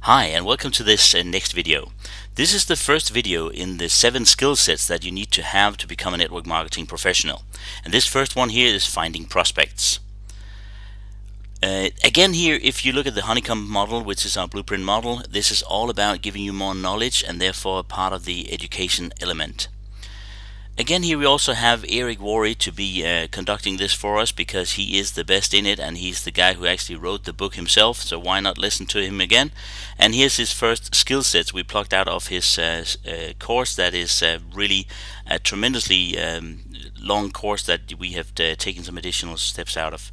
Hi, and welcome to this next video. This is the first video in the 7 skill sets that you need to have to become a network marketing professional. And this first one here is finding prospects. Again here, if you look at the honeycomb model, which is our blueprint model, this is all about giving you more knowledge and therefore part of the education element. Again here we also have Eric Worre to be conducting this for us because he is the best in it and he's the guy who actually wrote the book himself, so why not listen to him again. And here's his first skill sets we plucked out of his course that is really a tremendously long course that we have taken some additional steps out of.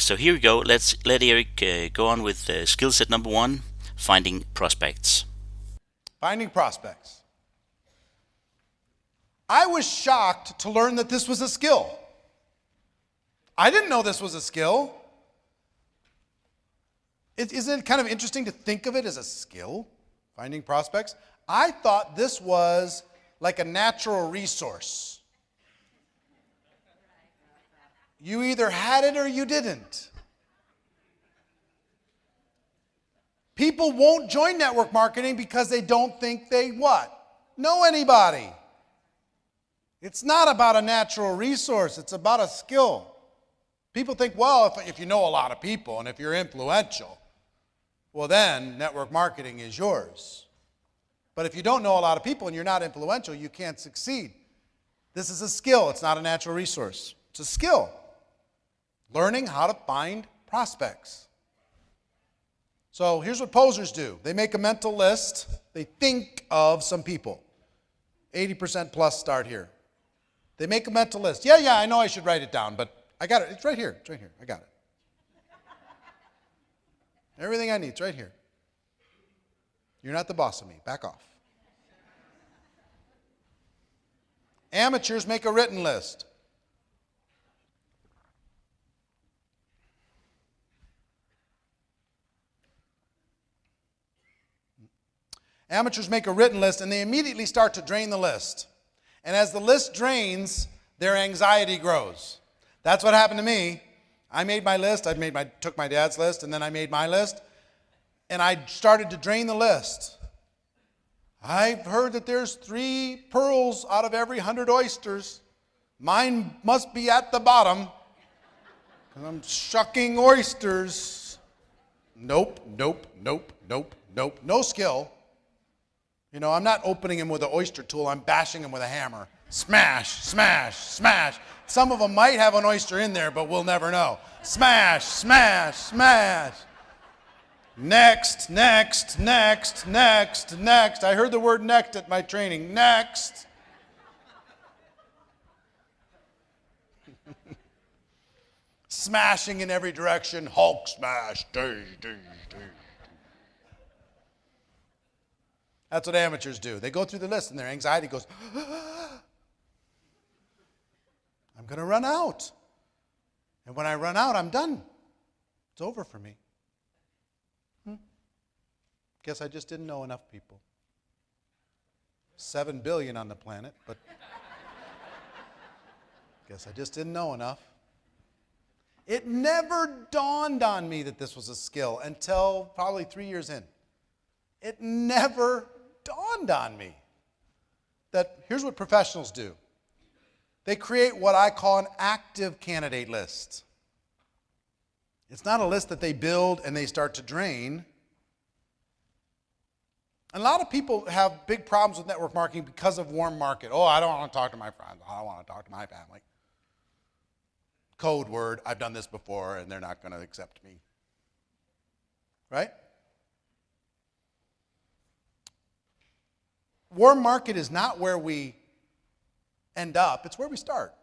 So here we go. Let's let Eric go on with skill set number 1, finding prospects. Finding prospects. I was shocked to learn that this was a skill. I didn't know this was a skill. Isn't it kind of interesting to think of it as a skill, finding prospects? I thought this was like a natural resource. You either had it or you didn't. People won't join network marketing because they don't think they what? Know anybody. It's not about a natural resource, it's about a skill. People think, well, if you know a lot of people and if you're influential, well then network marketing is yours. But if you don't know a lot of people and you're not influential, you can't succeed. This is a skill, it's not a natural resource. It's a skill. Learning how to find prospects. So here's what posers do. They make a mental list. They think of some people. 80% plus start here. They make a mental list. Yeah, I know I should write it down, but I got it. It's right here. It's right here. I got it. Everything I need is right here. You're not the boss of me. Back off. Amateurs make a written list. Amateurs make a written list and they immediately start to drain the list. And as the list drains, their anxiety grows. That's what happened to me. I made my list. Took my dad's list, and then I made my list. And I started to drain the list. I've heard that there's 3 pearls out of every 100 oysters. Mine must be at the bottom. Because I'm shucking oysters. Nope. No skill. You know, I'm not opening him with an oyster tool, I'm bashing him with a hammer. Smash, smash, smash. Some of them might have an oyster in there, but we'll never know. Smash, smash, smash. Next. I heard the word next at my training. Next. Smashing in every direction. Hulk smash. That's what amateurs do. They go through the list and their anxiety goes, I'm going to run out. And when I run out, I'm done. It's over for me. Guess I just didn't know enough people. 7 billion on the planet, but guess I just didn't know enough. It never dawned on me that this was a skill until probably 3 years in. It never dawned on me that here's what professionals do. They create what I call an active candidate list. It's not a list that they build and they start to drain. And a lot of people have big problems with network marketing because of warm market. Oh, I don't want to talk to my friends. I don't want to talk to my family. Code word, I've done this before and they're not going to accept me. Right? Warm market is not where we end up, it's where we start.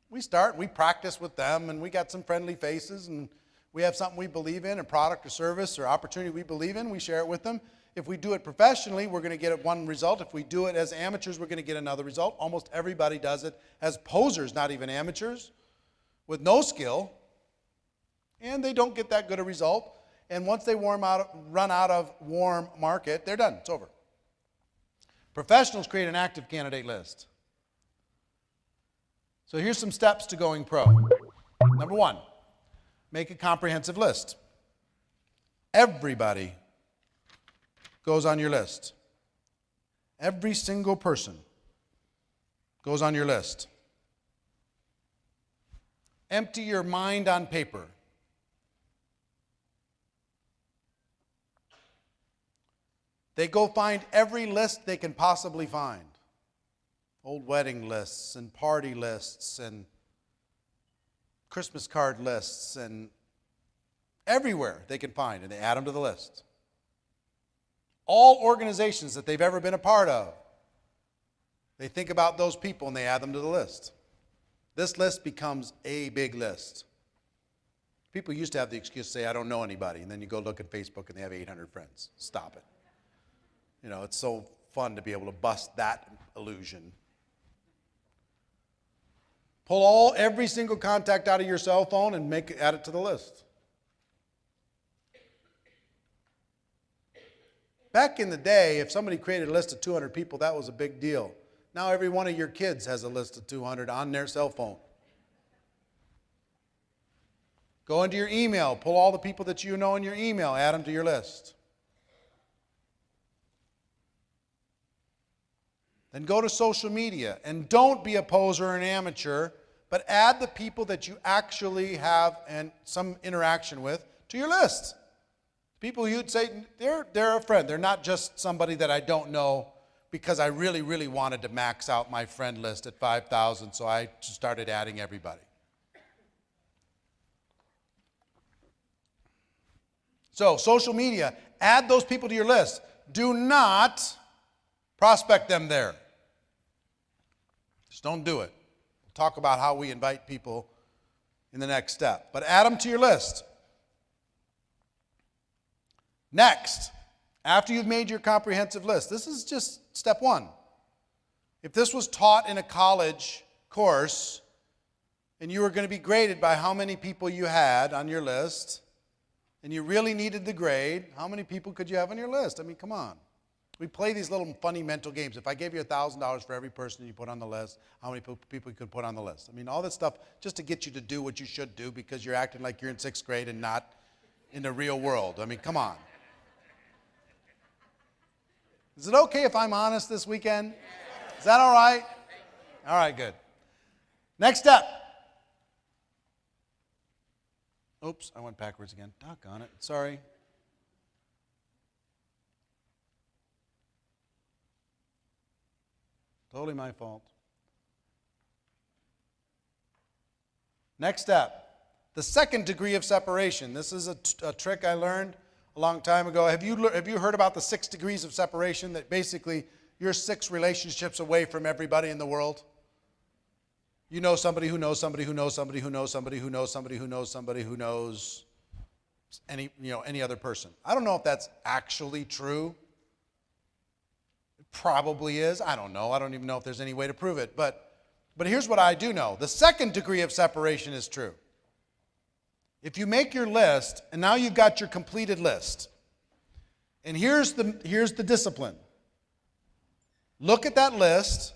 We start, we practice with them, and we got some friendly faces, and we have something we believe in, a product or service or opportunity we believe in, we share it with them. If we do it professionally, we're going to get one result. If we do it as amateurs, we're going to get another result. Almost everybody does it as posers, not even amateurs, with no skill, and they don't get that good a result. And once they run out of warm market, they're done, it's over. Professionals create an active candidate list. So here's some steps to going pro. Number 1, make a comprehensive list. Everybody goes on your list. Every single person goes on your list. Empty your mind on paper. They go find every list they can possibly find. Old wedding lists and party lists and Christmas card lists and everywhere they can find, and they add them to the list. All organizations that they've ever been a part of, they think about those people and they add them to the list. This list becomes a big list. People used to have the excuse to say, I don't know anybody, and then you go look at Facebook and they have 800 friends. Stop it. You know, it's so fun to be able to bust that illusion. Pull every single contact out of your cell phone and add it to the list. Back in the day, if somebody created a list of 200 people, that was a big deal. Now every one of your kids has a list of 200 on their cell phone. Go into your email, pull all the people that you know in your email, add them to your list. Then go to social media, and don't be a poser or an amateur, but add the people that you actually have and some interaction with to your list. People you'd say, they're a friend. They're not just somebody that I don't know because I really, really wanted to max out my friend list at 5,000, so I started adding everybody. So, social media, add those people to your list. Do not prospect them there. Just don't do it. We'll talk about how we invite people in the next step. But add them to your list. Next, after you've made your comprehensive list, this is just step one. If this was taught in a college course and you were going to be graded by how many people you had on your list and you really needed the grade, how many people could you have on your list? I mean, come on. We play these little funny mental games. If I gave you $1,000 for every person you put on the list, how many people you could put on the list? I mean, all that stuff just to get you to do what you should do because you're acting like you're in 6th grade and not in the real world. I mean, come on. Is it okay if I'm honest this weekend? Is that all right? All right, good. Next step. Oops, I went backwards again. Doggone it. Sorry. Totally my fault. Next step. The second degree of separation. This is a trick I learned a long time ago. Have you heard about the 6 degrees of separation? That basically you're 6 relationships away from everybody in the world. You know somebody who knows somebody who knows somebody who knows somebody who knows somebody who knows somebody who knows any other person. I don't know if that's actually true. It probably is. I don't know. I don't even know if there's any way to prove it. But here's what I do know. The second degree of separation is true. If you make your list, and now you've got your completed list, and here's the discipline. Look at that list,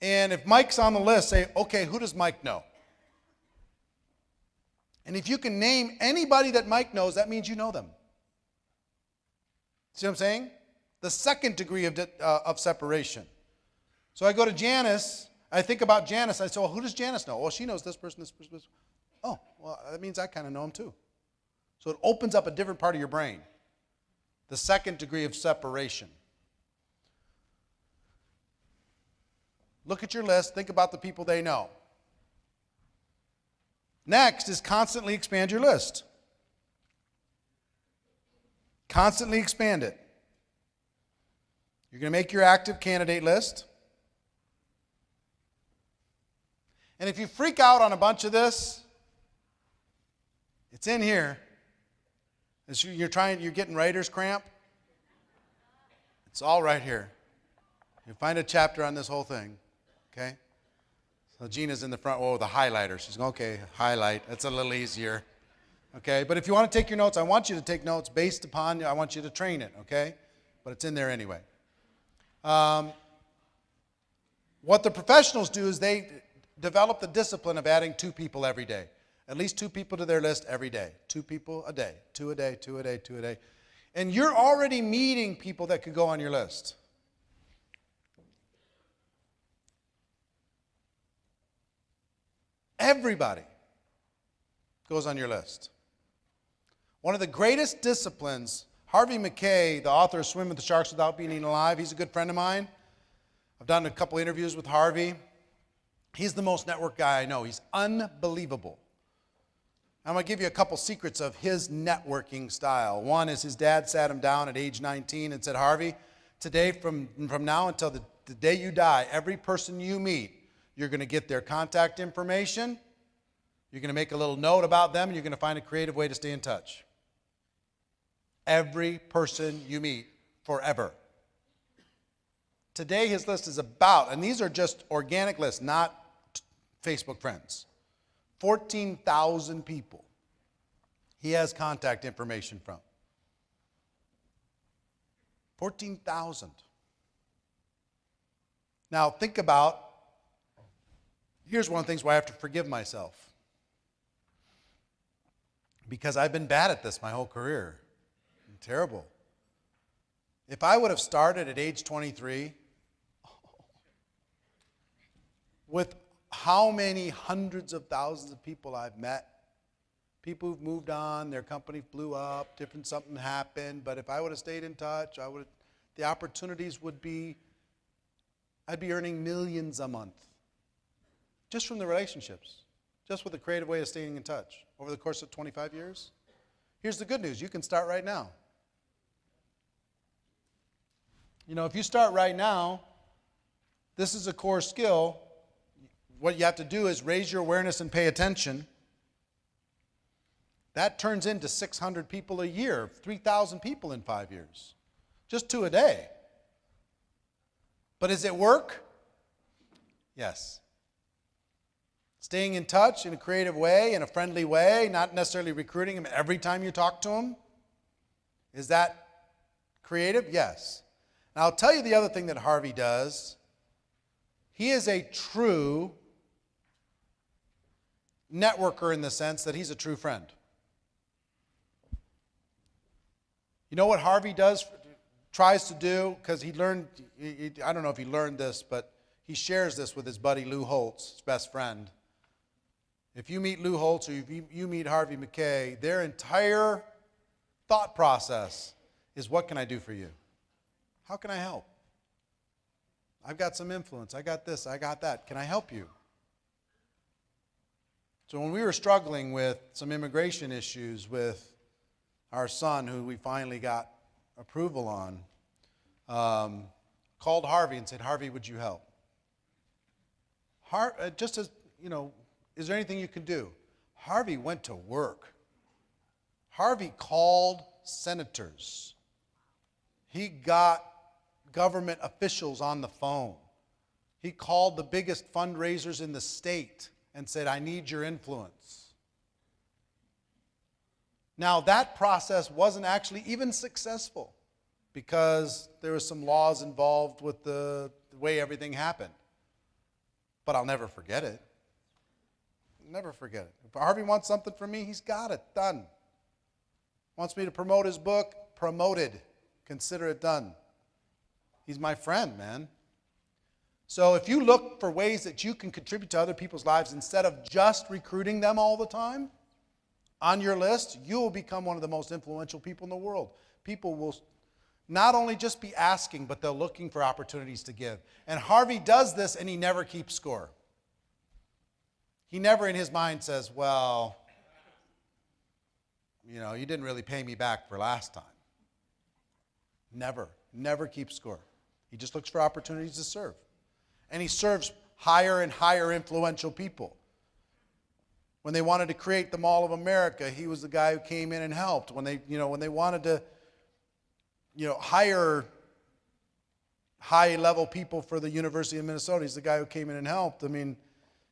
and if Mike's on the list, say, okay, who does Mike know? And if you can name anybody that Mike knows, that means you know them. See what I'm saying? The second degree of separation. So I go to Janice, I think about Janice, I say, well, who does Janice know? Well, she knows this person, this person, this person. Oh, well, that means I kind of know him too. So it opens up a different part of your brain. The second degree of separation. Look at your list, think about the people they know. Next is constantly expand your list. Constantly expand it. You're going to make your active candidate list. And if you freak out on a bunch of this, it's in here. You're getting writer's cramp. It's all right here. You find a chapter on this whole thing. Okay? So Gina's in the front row with a highlighter. She's going, okay, highlight. That's a little easier. Okay? But if you want to take your notes, I want you to take notes based upon, I want you to train it. Okay? But it's in there anyway. What the professionals do is they develop the discipline of adding 2 people every day. At least 2 people to their list every day. 2 people a day. 2 a day, 2 a day, 2 a day. And you're already meeting people that could go on your list. Everybody goes on your list. One of the greatest disciplines, Harvey Mackay, the author of Swim with the Sharks Without Being Eaten Alive, he's a good friend of mine. I've done a couple interviews with Harvey. He's the most networked guy I know. He's unbelievable. I'm going to give you a couple secrets of his networking style. One is his dad sat him down at age 19 and said, Harvey, today from now until the day you die, every person you meet, you're going to get their contact information. You're going to make a little note about them, and you're going to find a creative way to stay in touch. Every person you meet, forever. Today his list is about, and these are just organic lists, not Facebook friends, 14,000 people he has contact information from. 14,000. Now think about, here's one of the things where I have to forgive myself. Because I've been bad at this my whole career. I'm terrible. If I would have started at age 23, with how many hundreds of thousands of people I've met, people who've moved on, their company blew up, something happened, but if I would have stayed in touch, the opportunities would be, I'd be earning millions a month. Just from the relationships. Just with a creative way of staying in touch over the course of 25 years. Here's the good news. You can start right now. You know, if you start right now, this is a core skill. What you have to do is raise your awareness and pay attention. That turns into 600 people a year, 3,000 people in 5 years. Just 2 a day. But does it work? Yes. Staying in touch in a creative way, in a friendly way, not necessarily recruiting them every time you talk to them. Is that creative? Yes. Now I'll tell you the other thing that Harvey does. He is a true networker in the sense that he's a true friend. You know what Harvey tries to do, because he learned, I don't know if he learned this, but he shares this with his buddy Lou Holtz, his best friend. If you meet Lou Holtz or if you meet Harvey Mackay, their entire thought process is, what can I do for you? How can I help? I've got some influence. I got this. I got that. Can I help you? So when we were struggling with some immigration issues with our son, who we finally got approval on, called Harvey and said, Harvey, would you help? Just as, you know, is there anything you can do? Harvey went to work. Harvey called senators. He got government officials on the phone. He called the biggest fundraisers in the state and said, I need your influence. Now, that process wasn't actually even successful because there were some laws involved with the way everything happened. But I'll never forget it. Never forget it. If Harvey wants something from me, he's got it. Done. Wants me to promote his book? Promoted. Consider it done. He's my friend, man. So if you look for ways that you can contribute to other people's lives instead of just recruiting them all the time on your list, you will become one of the most influential people in the world. People will not only just be asking, but they're looking for opportunities to give. And Harvey does this, and he never keeps score. He never in his mind says, well, you know, you didn't really pay me back for last time. Never keeps score. He just looks for opportunities to serve. And he serves higher and higher influential people. When they wanted to create the Mall of America, he was the guy who came in and helped. When they wanted to, hire high-level people for the University of Minnesota, he's the guy who came in and helped. I mean,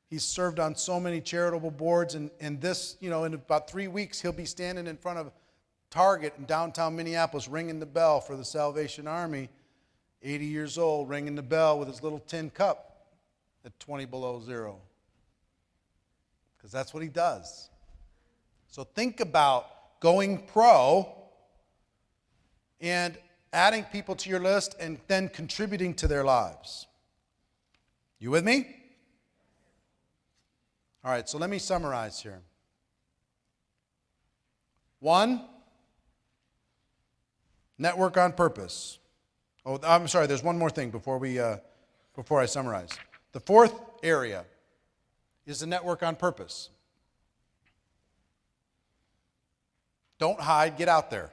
he's served on so many charitable boards, and this, in about 3 weeks, he'll be standing in front of Target in downtown Minneapolis, ringing the bell for the Salvation Army, 80 years old, ringing the bell with his little tin cup at 20 below zero. Because that's what he does. So think about going pro and adding people to your list and then contributing to their lives. You with me? All right, so let me summarize here. 1, network on purpose. Oh, I'm sorry, there's one more thing before I summarize. The 4th area is the network on purpose. Don't hide, get out there.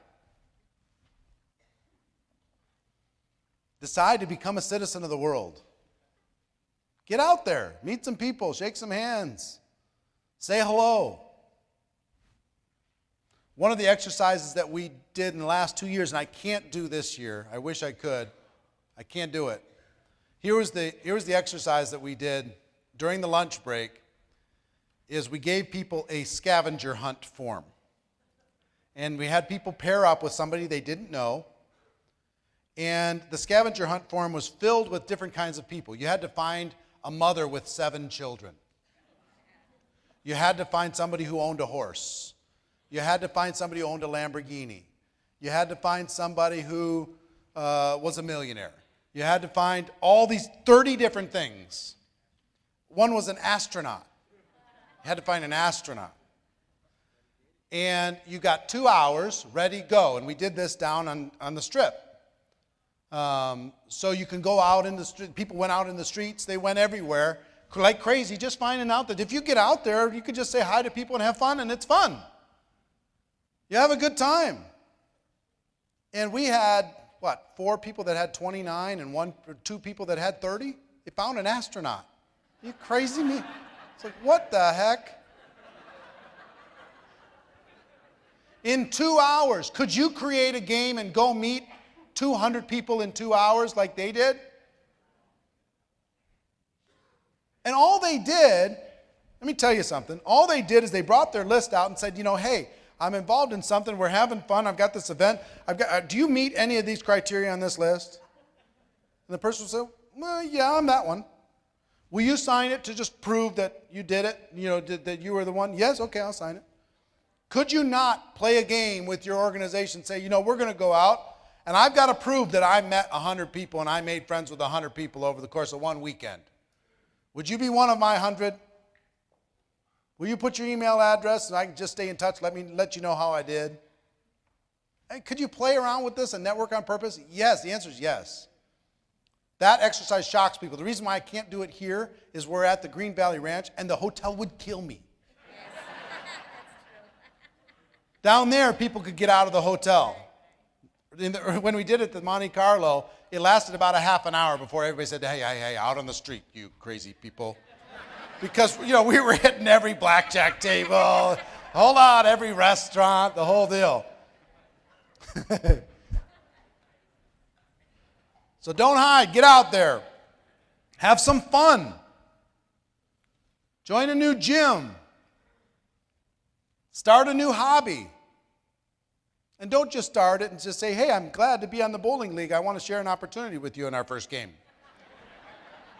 Decide to become a citizen of the world. Get out there, meet some people, shake some hands, say hello. One of the exercises that we did in the last 2 years, and I can't do this year, I wish I could, I can't do it. Here was the exercise that we did during the lunch break, is we gave people a scavenger hunt form. And we had people pair up with somebody they didn't know. And the scavenger hunt form was filled with different kinds of people. You had to find a mother with 7 children. You had to find somebody who owned a horse. You had to find somebody who owned a Lamborghini. You had to find somebody who was a millionaire. You had to find all these 30 different things. One was an astronaut. You had to find an astronaut. And you got 2 hours, ready, go. And we did this down on the strip. So you can go out in the street. People went out in the streets. They went everywhere like crazy, just finding out that if you get out there, you could just say hi to people and have fun, and it's fun. You have a good time. And we had, 4 people that had 29 and 2 people that had 30? They found an astronaut. Are you crazy me? It's like, what the heck? In 2 hours, could you create a game and go meet 200 people in 2 hours like they did? And all they did, let me tell you something, all they did is they brought their list out and said, hey, I'm involved in something, we're having fun, I've got this event, do you meet any of these criteria on this list? And the person would say, well, yeah, I'm that one. Will you sign it to just prove that you did it, that you were the one? Yes, okay, I'll sign it. Could you not play a game with your organization, say, we're going to go out, and I've got to prove that I met 100 people and I made friends with 100 people over the course of one weekend. Would you be one of my 100? Will you put your email address and I can just stay in touch? Let you know how I did. Hey, could you play around with this and network on purpose? Yes, the answer is yes. That exercise shocks people. The reason why I can't do it here is we're at the Green Valley Ranch and the hotel would kill me. Down there, people could get out of the hotel. When we did it at Monte Carlo, it lasted about a half an hour before everybody said, hey, out on the street, you crazy people. Because, we were hitting every blackjack table, hold on, every restaurant, the whole deal. So don't hide, get out there. Have some fun. Join a new gym. Start a new hobby. And don't just start it and just say, hey, I'm glad to be on the bowling league. I want to share an opportunity with you in our first game.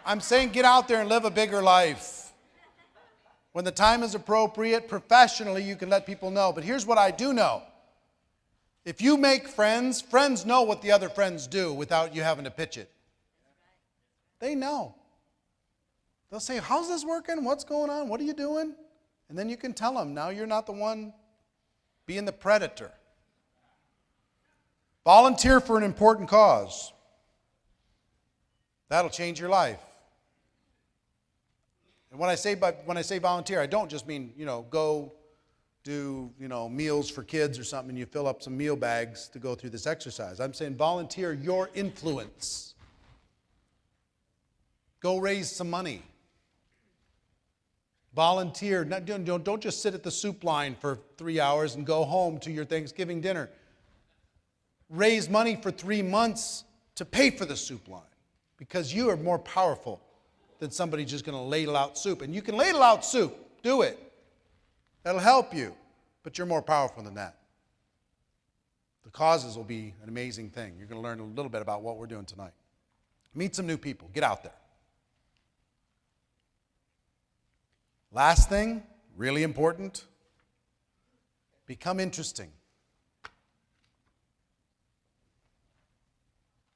I'm saying get out there and live a bigger life. When the time is appropriate, professionally, you can let people know. But here's what I do know. If you make friends, friends know what the other friends do without you having to pitch it. They know. They'll say, how's this working? What's going on? What are you doing? And then you can tell them, now you're not the one being the predator. Volunteer for an important cause. That'll change your life. And when I say volunteer, I don't just mean, go do, meals for kids or something and you fill up some meal bags to go through this exercise. I'm saying volunteer your influence. Go raise some money. Volunteer. Don't just sit at the soup line for 3 hours and go home to your Thanksgiving dinner. Raise money for 3 months to pay for the soup line because you are more powerful than somebody just going to ladle out soup. And you can ladle out soup. Do it. That'll help you. But you're more powerful than that. The causes will be an amazing thing. You're going to learn a little bit about what we're doing tonight. Meet some new people. Get out there. Last thing, really important, Become interesting.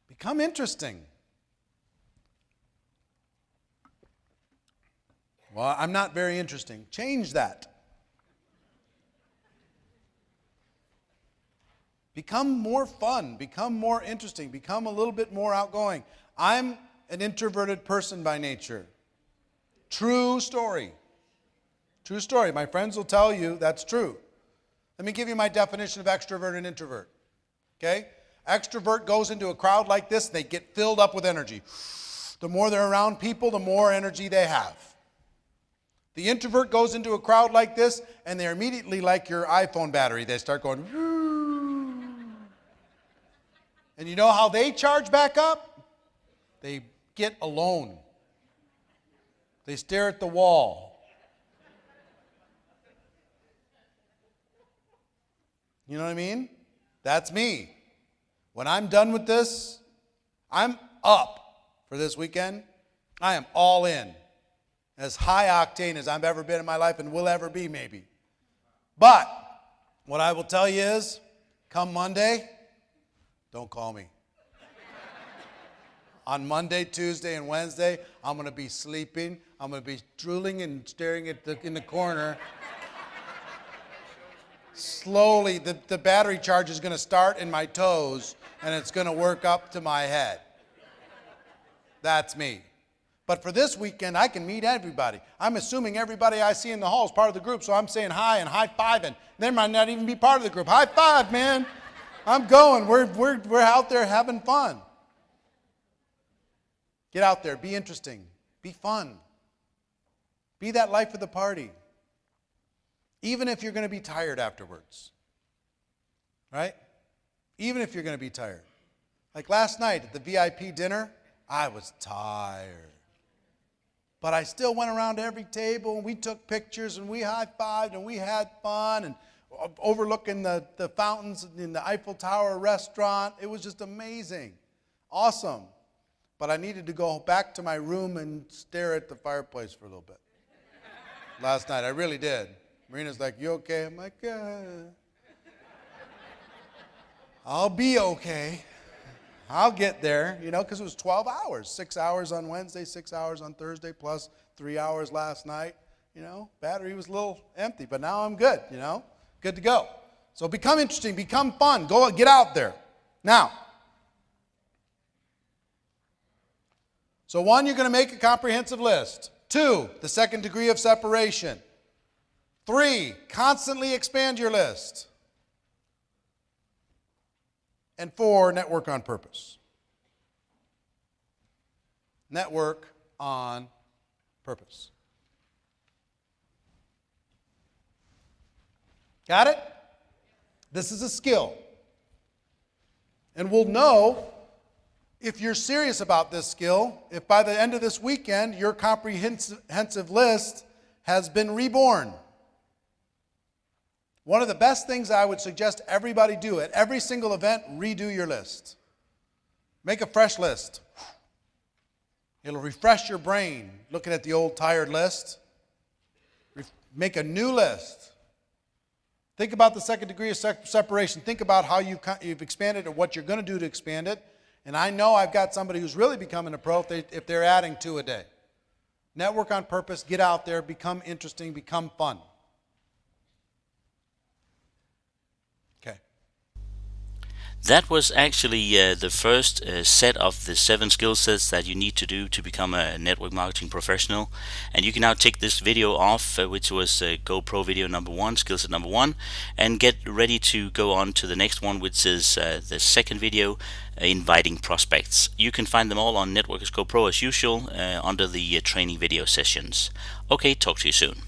Become interesting. Well, I'm not very interesting. Change that. Become more fun. Become more interesting. Become a little bit more outgoing. I'm an introverted person by nature. True story. True story. My friends will tell you that's true. Let me give you my definition of extrovert and introvert. Okay? Extrovert goes into a crowd like this, they get filled up with energy. The more they're around people, the more energy they have. The introvert goes into a crowd like this, and they're immediately like your iPhone battery. They start going, whoo. And you know how they charge back up? They get alone. They stare at the wall. You know what I mean? That's me. When I'm done with this, I'm up for this weekend. I am all in. As high octane as I've ever been in my life and will ever be, maybe. But what I will tell you is, come Monday, don't call me. On Monday, Tuesday, and Wednesday, I'm going to be sleeping. I'm going to be drooling and staring at in the corner. Slowly, the battery charge is going to start in my toes, and it's going to work up to my head. That's me. But for this weekend, I can meet everybody. I'm assuming everybody I see in the hall is part of the group, so I'm saying hi and high-fiving. They might not even be part of the group. High five, man. I'm going. We're out there having fun. Get out there. Be interesting. Be fun. Be that life of the party. Even if you're going to be tired afterwards. Right? Even if you're going to be tired. Like last night at the VIP dinner, I was tired. But I still went around to every table, and we took pictures, and we high-fived, and we had fun, and overlooking the fountains in the Eiffel Tower restaurant. It was just amazing. Awesome. But I needed to go back to my room and stare at the fireplace for a little bit. Last night, I really did. Marina's like, you okay? I'm like, I'll be okay. I'll get there, because it was 12 hours. 6 hours on Wednesday, 6 hours on Thursday, plus 3 hours last night. Battery was a little empty, but now I'm good, good to go. So become interesting, become fun, go get out there. Now, so 1, you're going to make a comprehensive list. 2, the second degree of separation. 3, constantly expand your list. And 4, network on purpose. Network on purpose. Got it? This is a skill. And we'll know if you're serious about this skill, if by the end of this weekend your comprehensive list has been reborn. One of the best things I would suggest everybody do at every single event, redo your list. Make a fresh list. It'll refresh your brain looking at the old tired list. Make a new list. Think about the second degree of separation. Think about how you've expanded or what you're going to do to expand it. And I know I've got somebody who's really becoming a pro if they're adding 2 a day. Network on purpose, get out there, become interesting, become fun. That was actually the first set of the 7 skill sets that you need to do to become a network marketing professional. And you can now take this video off, which was GoPro video number 1, skill set number 1, and get ready to go on to the next one, which is the second video, inviting prospects. You can find them all on Networkers GoPro as usual under the training video sessions. Okay, talk to you soon.